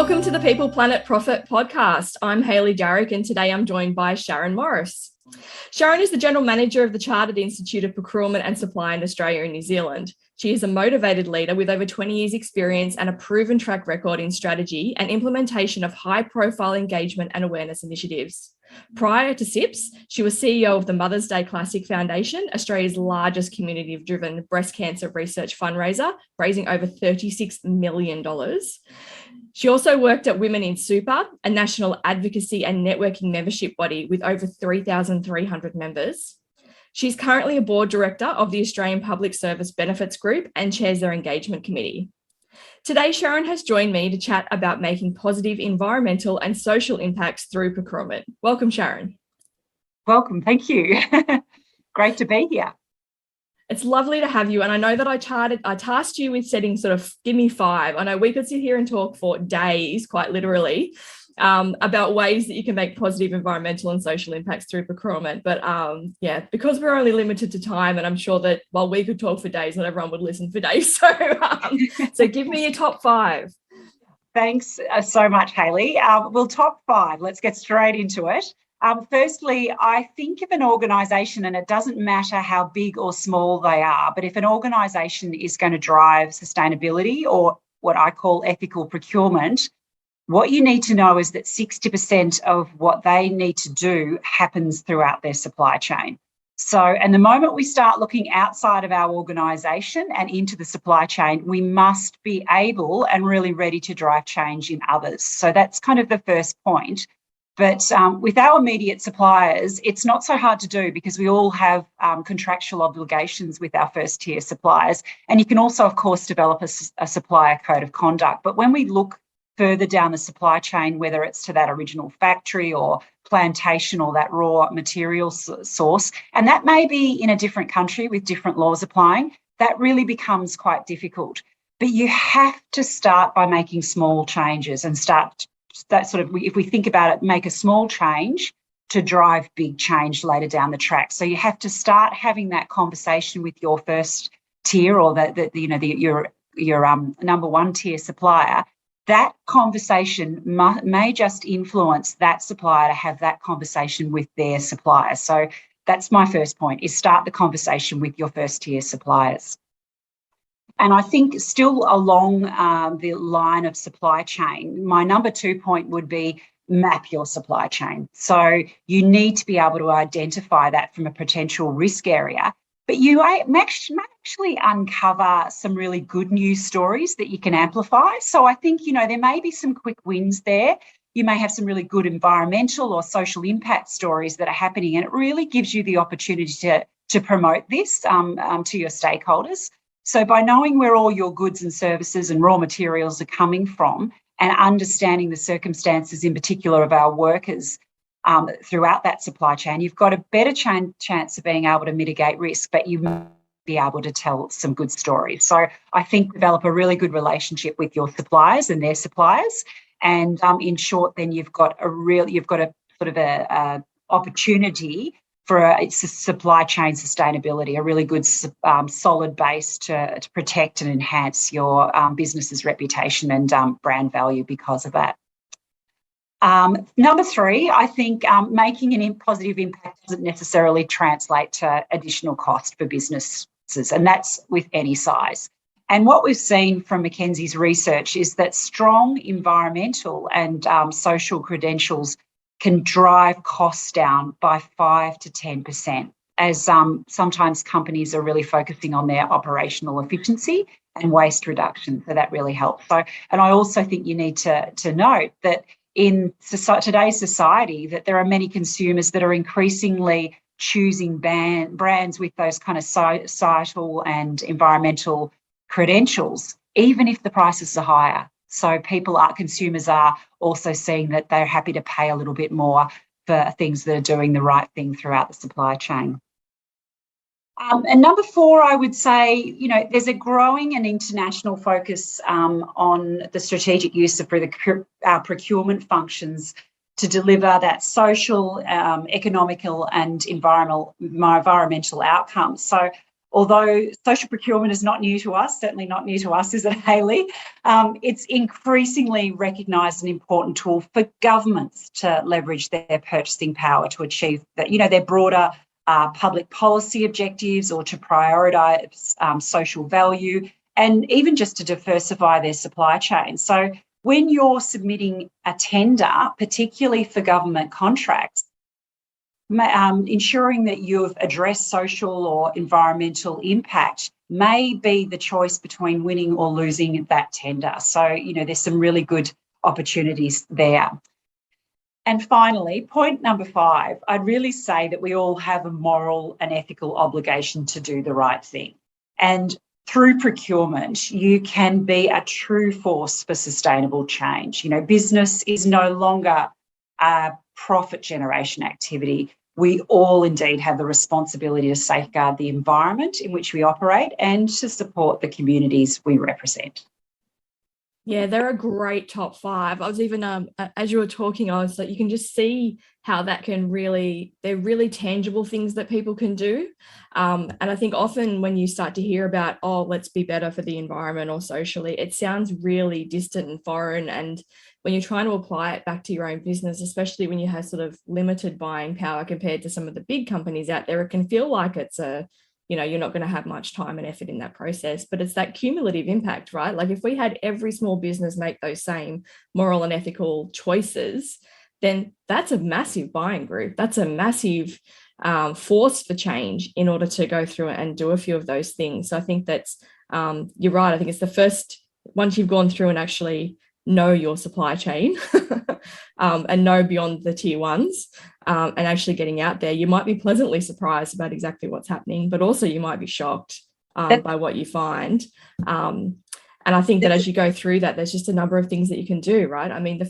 Welcome to the People Planet Profit podcast. I'm Hayley Jarick, and today I'm joined by Sharon Morris. Sharon is the General Manager of the Chartered Institute of Procurement and Supply in Australia and New Zealand. She is a motivated leader with over 20 years' experience and a proven track record in strategy and implementation of high-profile engagement and awareness initiatives. Prior to SIPS, she was CEO of the Mother's Day Classic Foundation, Australia's largest community-driven breast cancer research fundraiser, raising over $36 million. She also worked at Women in Super, a national advocacy and networking membership body with over 3,300 members. She's currently a board director of the Australian Public Service Benefits Group and chairs their engagement committee. Today, Sharon has joined me to chat about making positive environmental and social impacts through procurement. Welcome, Sharon. Welcome, thank you. Great to be here. It's lovely to have you. And I know that I tasked you with setting sort of, give me 5. I know we could sit here and talk for days, quite literally, about ways that you can make positive environmental and social impacts through procurement. But because we're only limited to time, and I'm sure that while we could talk for days, not everyone would listen for days. So give me your top 5. Thanks so much, Hayley. Well, top 5, let's get straight into it. Firstly, I think of an organisation, and it doesn't matter how big or small they are, but if an organisation is going to drive sustainability or what I call ethical procurement, what you need to know is that 60% of what they need to do happens throughout their supply chain. So, and the moment we start looking outside of our organisation and into the supply chain, we must be able and really ready to drive change in others. So that's kind of the first point. But with our immediate suppliers, it's not so hard to do because we all have contractual obligations with our first tier suppliers. And you can also, of course, develop a supplier code of conduct. But when we look further down the supply chain, whether it's to that original factory or plantation or that raw material source, and that may be in a different country with different laws applying, that really becomes quite difficult. But you have to start by making small changes and start that sort of, if we think about it, make a small change to drive big change later down the track. So you have to start having that conversation with your first tier or your number 1 tier supplier. That conversation may just influence that supplier to have that conversation with their supplier. So that's my first point, is start the conversation with your first tier suppliers. And I think still along the line of supply chain, my number 2 point would be map your supply chain. So you need to be able to identify that from a potential risk area, but you may actually uncover some really good news stories that you can amplify. So I think, there may be some quick wins there. You may have some really good environmental or social impact stories that are happening, and it really gives you the opportunity to promote this to your stakeholders. So by knowing where all your goods and services and raw materials are coming from and understanding the circumstances in particular of our workers throughout that supply chain, you've got a better chance of being able to mitigate risk, but you must be able to tell some good stories. So I think develop a really good relationship with your suppliers and their suppliers. And in short, then you've got a sort of a opportunity for a supply chain sustainability, a really good solid base to protect and enhance your business's reputation and brand value because of that. Number 3, I think making a positive impact doesn't necessarily translate to additional cost for businesses, and that's with any size. And what we've seen from McKinsey's research is that strong environmental and social credentials can drive costs down by 5 to 10%, as sometimes companies are really focusing on their operational efficiency and waste reduction. So that really helps. So, and I also think you need to note that in today's society, that there are many consumers that are increasingly choosing brands with those kind of societal and environmental credentials, even if the prices are higher. So consumers are also seeing that they're happy to pay a little bit more for things that are doing the right thing throughout the supply chain. And number 4, I would say, there's a growing and international focus on the strategic use of our procurement functions to deliver that social, economical and environmental outcomes. So Although social procurement is not new to us, certainly not new to us, is it, Hayley? It's increasingly recognised an important tool for governments to leverage their purchasing power to achieve that, their broader public policy objectives, or to prioritise social value, and even just to diversify their supply chain. So when you're submitting a tender, particularly for government contracts, ensuring that you've addressed social or environmental impact may be the choice between winning or losing that tender. So, there's some really good opportunities there. And finally, point number 5, I'd really say that we all have a moral and ethical obligation to do the right thing. And through procurement, you can be a true force for sustainable change. Business is no longer a profit generation activity. We all indeed have the responsibility to safeguard the environment in which we operate and to support the communities we represent. Yeah, they're a great top 5. I was even, as you were talking, I was like, you can just see how that can they're really tangible things that people can do. And I think often when you start to hear about, let's be better for the environment or socially, it sounds really distant and foreign. And when you're trying to apply it back to your own business, especially when you have sort of limited buying power compared to some of the big companies out there, it can feel like it's you're not going to have much time and effort in that process, but it's that cumulative impact, right? Like if we had every small business make those same moral and ethical choices, then that's a massive buying group. That's a massive force for change in order to go through and do a few of those things. So I think that's, you're right. I think it's the first, once you've gone through and actually know your supply chain and know beyond the tier ones, and actually getting out there, you might be pleasantly surprised about exactly what's happening, but also you might be shocked by what you find. And I think that as you go through that, there's just a number of things that you can do, right? I mean,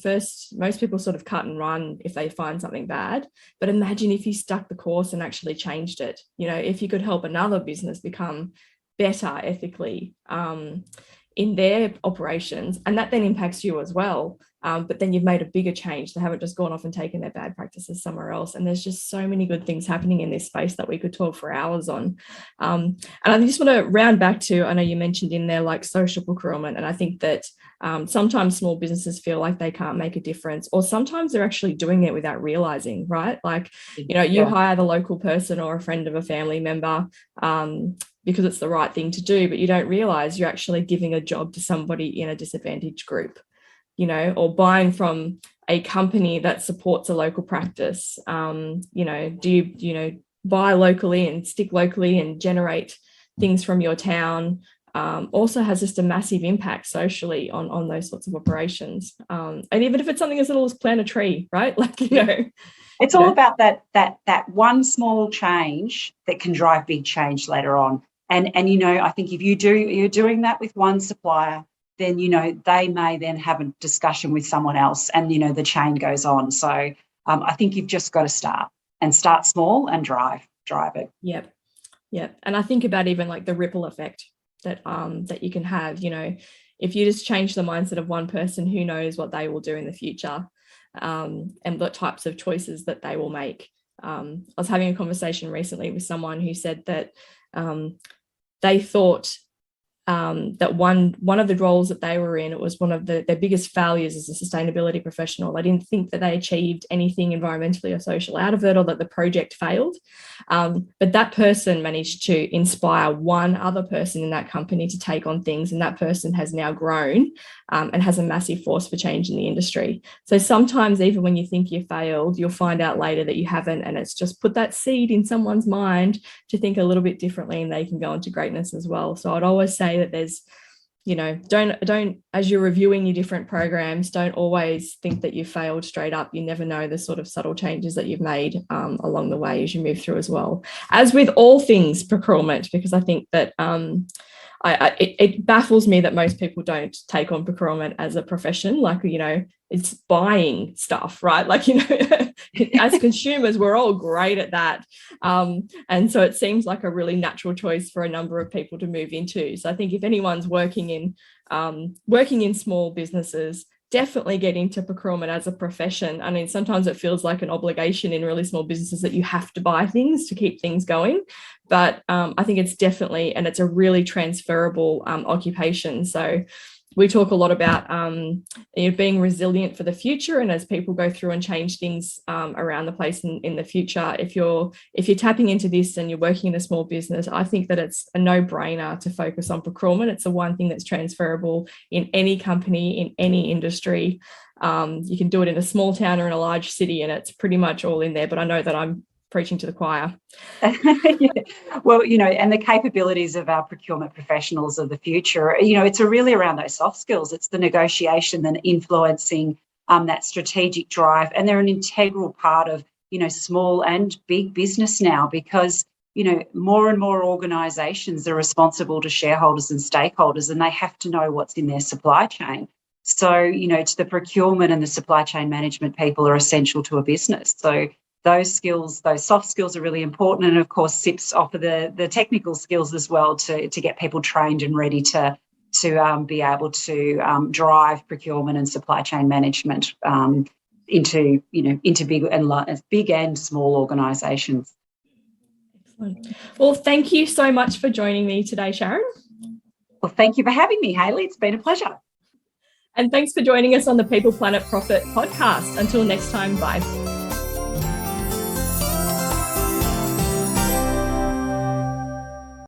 most people sort of cut and run if they find something bad, but imagine if you stuck the course and actually changed it. If you could help another business become better ethically in their operations, and that then impacts you as well. But then you've made a bigger change. They haven't just gone off and taken their bad practices somewhere else. And there's just so many good things happening in this space that we could talk for hours on. And I just want to round back to, I know you mentioned in there like social procurement. And I think that sometimes small businesses feel like they can't make a difference, or sometimes they're actually doing it without realizing, right? Like, you hire the local person or a friend of a family member because it's the right thing to do, but you don't realize you're actually giving a job to somebody in a disadvantaged group, or buying from a company that supports a local practice. Do you buy locally and stick locally and generate things from your town? Also has just a massive impact socially on those sorts of operations. And even if it's something as little as plant a tree, right? It's all about that one small change that can drive big change later on. And I think if you're doing that with one supplier, then, they may then have a discussion with someone else and, the chain goes on. So I think you've just got to start small and drive it. Yep. And I think about even like the ripple effect that you can have, if you just change the mindset of one person, who knows what they will do in the future, and what types of choices that they will make. I was having a conversation recently with someone who said that they thought that one of the roles that they were in, it was one of their biggest failures as a sustainability professional. They didn't think that they achieved anything environmentally or social out of it, or that the project failed. But that person managed to inspire one other person in that company to take on things, and that person has now grown and has a massive force for change in the industry. So sometimes even when you think you failed, you'll find out later that you haven't, and it's just put that seed in someone's mind to think a little bit differently, and they can go into greatness as well. So I'd always say that there's, don't, as you're reviewing your different programs, don't always think that you failed straight up. You never know the sort of subtle changes that you've made along the way as you move through as well. As with all things procurement, because I think that it baffles me that most people don't take on procurement as a profession. Like, it's buying stuff, right? Like, as consumers, we're all great at that. And so it seems like a really natural choice for a number of people to move into. So I think if anyone's working in small businesses, definitely get into procurement as a profession. I mean, sometimes it feels like an obligation in really small businesses that you have to buy things to keep things going. But I think it's definitely, and it's a really transferable occupation. So we talk a lot about being resilient for the future, and as people go through and change things around the place in the future, if you're tapping into this and you're working in a small business, I think that it's a no-brainer to focus on procurement. It's the one thing that's transferable in any company, in any industry. You can do it in a small town or in a large city, and it's pretty much all in there. But I know that I'm preaching to the choir. Yeah. Well, and the capabilities of our procurement professionals of the future, it's really around those soft skills. It's the negotiation and influencing, that strategic drive. And they're an integral part of, small and big business now, because, more and more organisations are responsible to shareholders and stakeholders, and they have to know what's in their supply chain. So, to the procurement and the supply chain management people are essential to a business. So those skills, those soft skills are really important. And of course, SIPs offer the technical skills as well to get people trained and ready to be able to drive procurement and supply chain management into big and small organisations. Excellent. Well, thank you so much for joining me today, Sharon. Well, thank you for having me, Hayley. It's been a pleasure. And thanks for joining us on the People Planet Profit podcast. Until next time, bye.